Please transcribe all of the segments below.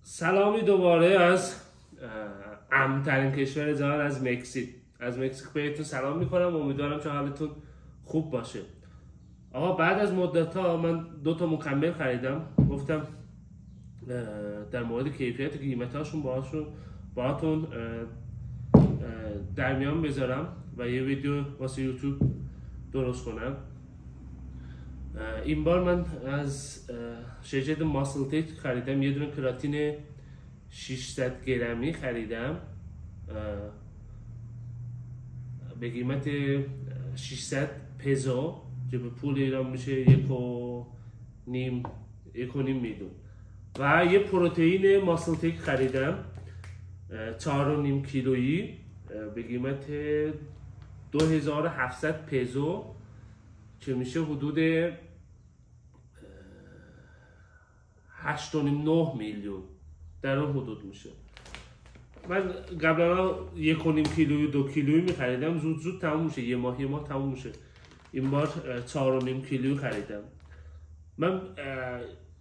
سلامی دوباره از امن‌ترین کشور جهان، از مکزیک. از مکزیک بهتون سلام میکنم. امیدوارم که حالتون خوب باشه. آقا بعد از مدت‌ها من 2 مکمل خریدم. گفتم در مورد کیفیت قیمتاشون باهاتون در میان بذارم و یه ویدیو واسه یوتیوب درست کنم. این بار من از شرکت ماسل تک خریدم. یه دونه کراتین 600 گرمی خریدم به قیمت 600 پزو که به پول ایران میشه 1.5 میلیون. و یه پروتئین ماسل تک خریدم 4.5 کیلویی به قیمت 2700 پزو که میشه حدود 8.9 میلیون، در اون حدود میشه. من قبلا 1.5 کیلویی 2 کیلویی میخریدم، زود تموم میشه، یه ماه تموم میشه. این بار 4.5 کیلویی خریدم. من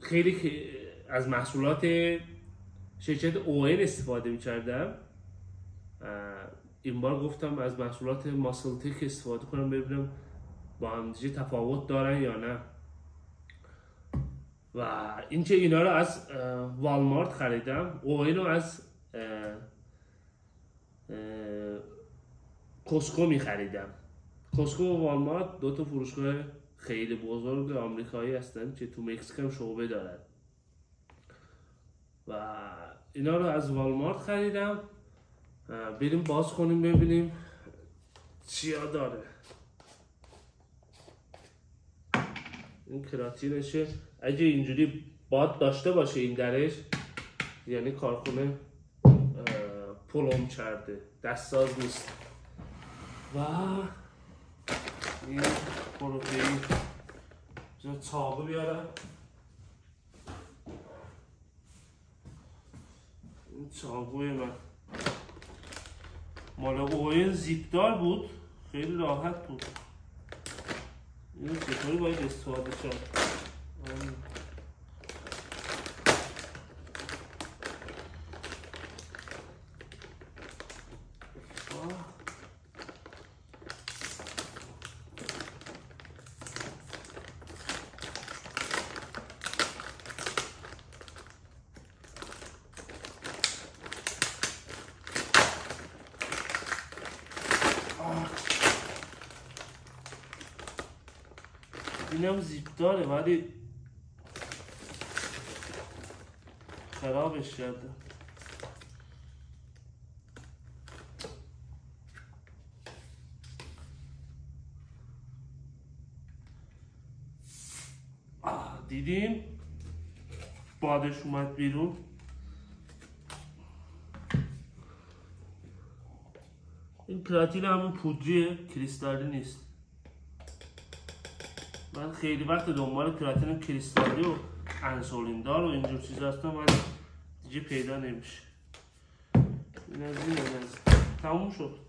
خیلی از محصولات شرکت ON استفاده میکردم. این بار گفتم از محصولات ماسل تک استفاده کنم ببینم با هم دیگه تفاوت دارن یا نه. و اینکه اینا رو از والمارت خریدم، ON رو از کوسکو می خریدم. کوسکو و والمارت 2 فروشگاه خیلی بزرگ آمریکایی هستن که تو مکزیک هم شعبه دارن. و اینا رو از والمارت خریدم. بریم باز کنیم ببینیم چیا داره. این کراتینشه. اگه اینجوری باد داشته باشه این درش، یعنی کارخونه پلم کرده، دستساز نیست. و این پروتئین چاقو بیارم. این چاقوی من مال اوین زیپدار بود، خیلی راحت بود. این چطوری باید استفاده شد؟ این هم زیپ داره ولی خرابش کرده. دیدیم بادش اومد بیرون. این کراتین همون پودریه، کریستالی نیست. من خیلی وقت دنبال کراتین کریستالی و انسولین دار و اینجور چیز هستم ولی دیگه پیدا نمیشه. این از این تموم شد.